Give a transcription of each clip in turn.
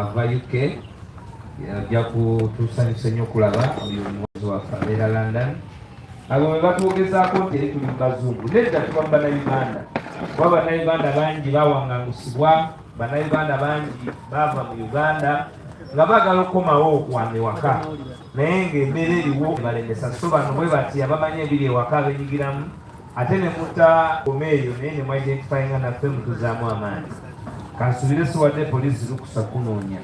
ava UK ajja kutusanyusa nnyo okulaba oyo omuwozi waffe abeera London. Abo bwe batwogezaako nti eri tuli mu bazungu, nedda tuba mu bannayuganda kuba bannayuganda bangi bawangangusibwa, bannayuganda bangi baava mu Uganda nga baagala okukomawo okwama ewaka naye ng'embeera eriwo balemesa. So bano bwe bati abamanyi ebiri ewaka benyigiramu ate ne mutta koma eyo naye ne mwidentifyinga naffe mutuzaamu amaanyi. Kansubire siwadde poliisi lukusa kunoonya.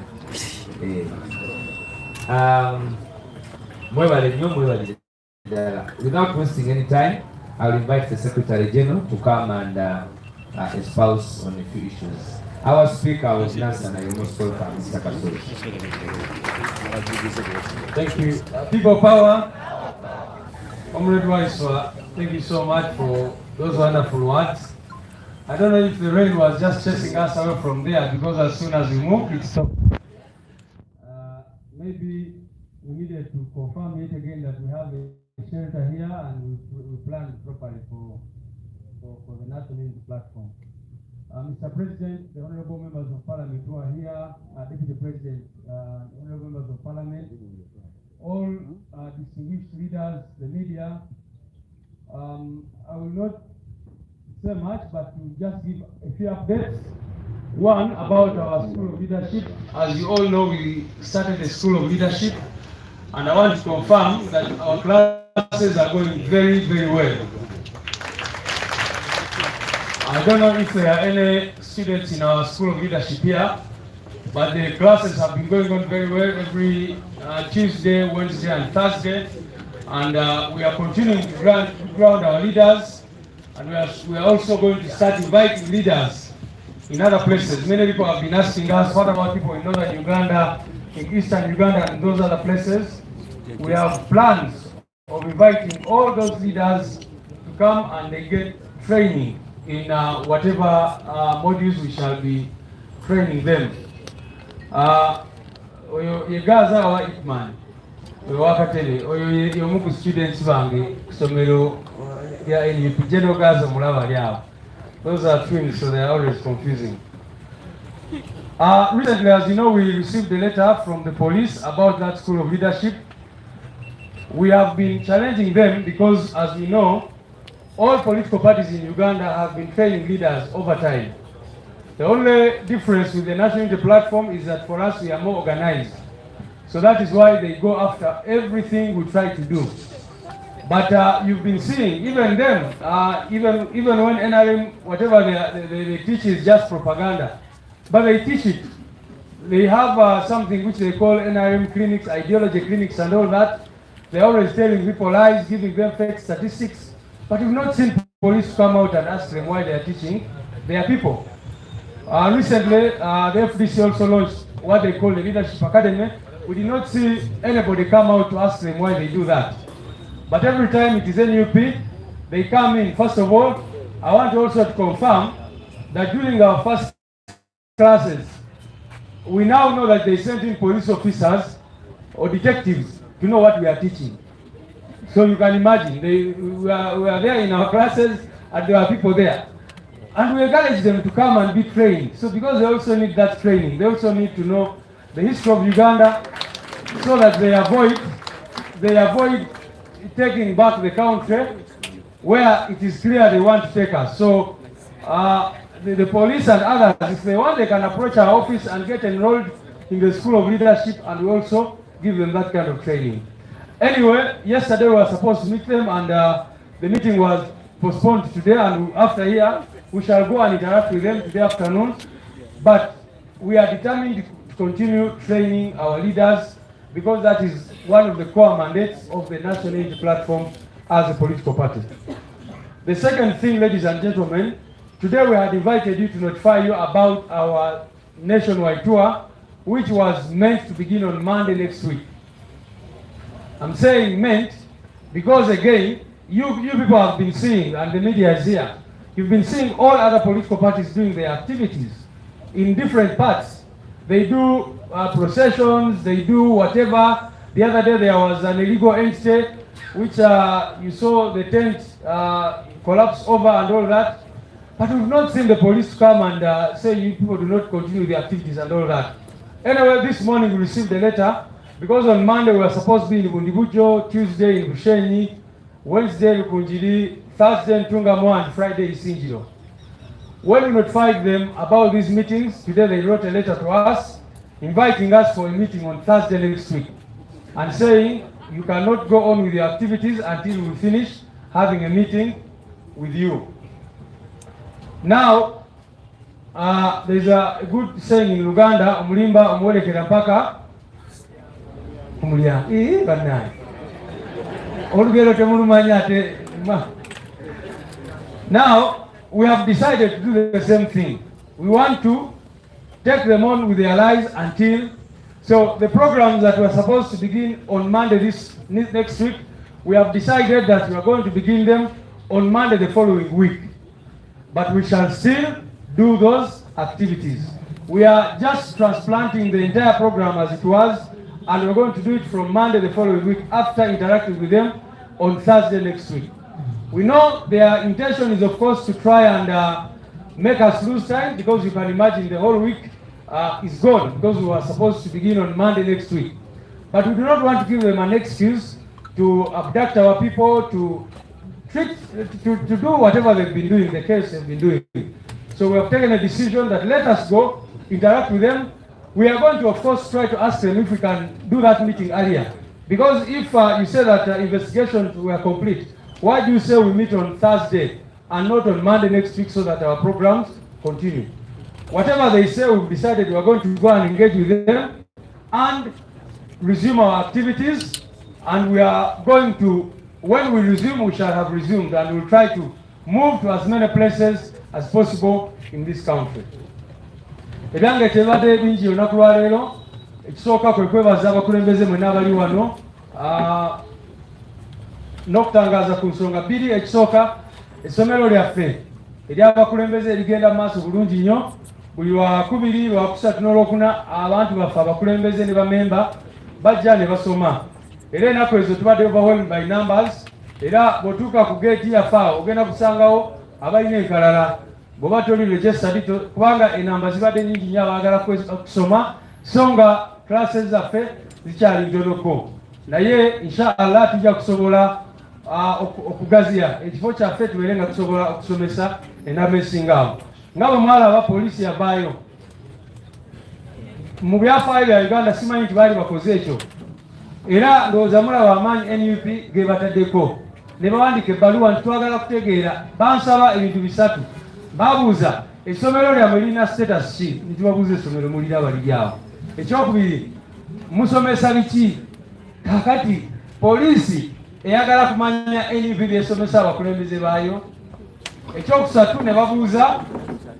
Mwebale nnyo, mwebalire ddala. Without wasting any time, I'll invite the Secretary General to come and espouse on a few issues. Our speaker was Nansan. I most welcome Mr. Kasuri. Thank you. People power. Comrade Waiswa, thank you so much for those wonderful words. I don't know if the rain was just chasing us away from there, because as soon as we moved, it stopped. Maybe we needed to confirm it again that we have a shelter here and we planned properly for the National Unity Platform. Mr. President, the Honorable Members of Parliament who are here, Deputy President, Honorable Members of Parliament, all distinguished leaders, the media, I will not say much, but to just give a few updates. One, about our School of Leadership. As you all know, we started the School of Leadership, and I want to confirm that our classes are going very, very well. I don't know if there are any students in our School of Leadership here, but the classes have been going on very well every Tuesday, Wednesday, and Thursday, and we are continuing to ground our leaders, and we are also going to start inviting leaders in other places. Many people have been asking us, what about people in northern Uganda, in eastern Uganda, and those other places? We have plans of inviting all those leaders to come and they get training in whatever modules we shall be training them. Yegaza wa Itman, wakatele, yomuku students bange, somero ya NUP, General Gaza mulava liao. Those are twins, so they are always confusing. Recently, as you know, we received a letter from the police about that School of Leadership. We have been challenging them because, as we know, all political parties in Uganda have been training leaders over time. The only difference with the National Unity Platform is that for us we are more organized. So that is why they go after everything we try to do. But you've been seeing, even them, even when NRM, whatever they teach is just propaganda, but they teach it. They have something which they call NRM clinics, ideology clinics and all that. They're always telling people lies, giving them fake statistics. But we've not seen police come out and ask them why they are teaching their people. Recently, the FDC also launched what they call the Leadership Academy. We did not see anybody come out to ask them why they do that. But every time it is NUP, they come in. First of all, I want also to confirm that during our first classes, we now know that they sent in police officers or detectives to know what we are teaching. So you can imagine, we are there in our classes and there are people there. And we encourage them to come and be trained. So because they also need that training, they also need to know the history of Uganda so that they avoid taking back the country where it is clear they want to take us. So the police and others, if they want, they can approach our office and get enrolled in the School of Leadership, and we also give them that kind of training. Anyway, yesterday we were supposed to meet them, and the meeting was postponed to today, and after here we shall go and interact with them today afternoon. But we are determined to continue training our leaders, because that is one of the core mandates of the National Unity Platform as a political party. The second thing, ladies and gentlemen, today we had invited you to notify you about our nationwide tour, which was meant to begin on Monday next week. I'm saying meant because, again, you people have been seeing, and the media is here, you've been seeing all other political parties doing their activities in different parts. They do processions, they do whatever. The other day there was an illegal entity which you saw the tent collapse over and all that. But we've not seen the police come and say you people do not continue the activities and all that. Anyway, this morning we received a letter because on Monday we were supposed to be in Bundibujo, Tuesday in Bushenyi, Wednesday in Kunjiri, Thursday in Tungamo, and Friday in Ezenjawulo. When we notified them about these meetings, today they wrote a letter to us inviting us for a meeting on Thursday next week and saying you cannot go on with your activities until we finish having a meeting with you. Now, there's a good saying in Uganda, Umulimba omwolekera mpaka kumulya. Banai. Olugero temulumanya ate. Now, we have decided to do the same thing. We want to take them on with their lives until, so the programs that were supposed to begin on Monday next week, we have decided that we are going to begin them on Monday the following week. But we shall still do those activities. We are just transplanting the entire program as it was, and we're going to do it from Monday the following week after interacting with them on Thursday next week. We know their intention is, of course, to try and make us lose time, because you can imagine the whole week is gone because we were supposed to begin on Monday next week. But we do not want to give them an excuse to abduct our people, to do whatever they've been doing, the case they've been doing. So we have taken a decision that let us go, interact with them. We are going to, of course, try to ask them if we can do that meeting earlier. Because if you say that investigations were complete, why do you say we meet on Thursday and not on Monday next week so that our programs continue? Whatever they say, we've decided we are going to go and engage with them and resume our activities. And we are going to, when we resume, we shall have resumed, and we'll try to move to as many places as possible in this country. Ebyange tebadde bingi olunaku lwa leero. Ekisooka kwe kwebaza abakulembeze mwenna abali wano n'okutangaaza ku nsonga bbiri. Ekisooka, essomero lyaffe ery'abakulembeze ligenda maaso bulungi nnyo. Buli Lwakubiri, Lwakusatu n'Olwokuna abantu baffe abakulembeze ne bamemba bajja ne basoma. Era ennaku ezo tubadde overwhelmed by numbers. Era bw'otuuka ku geeti yaffe ogenda kusangawo abalina enkalala. Bw'oba toli registered, kubanga enamba zibadde nnyingi nnyo abaagala kusoma, so nga classes zaffe zikyali ntonoko. Naye inshallah tujja kusobola okugaziya ekifo kyaffe tubeere nga tusobola okusomesa enamba esingaawo. Nga bwe mwalaba poliisi yavaayo mu byafaayo bya Uganda, simanyi nti baali bakoze ekyo. Era ndowooza mulaba amaanyi NUP ge bataddeko ne bawandika ebbaluwa nti twagala kutegeera. Bansaba ebintu bisatu. Babuuza essomero lyammwe lirina status ki? Nitubabuuza essomero muliraba liri awo. Ekyokubiri, musomesa biki? Kakati poliisi eyagala kumanya NUP byesomesa abakulembeze baayo. Ekyokusatu ne babuuza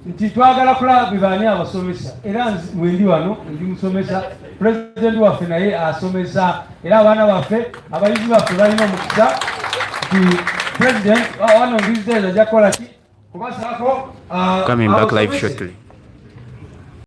nti twagala kulaba bibani abasomesa. Era mwendi wano ndi musomesa, president waffe naye asomesa, era abaana baffe abayizi baffe balina omukisa nti president one of these days ajja kukola ki? Coming back live shortly.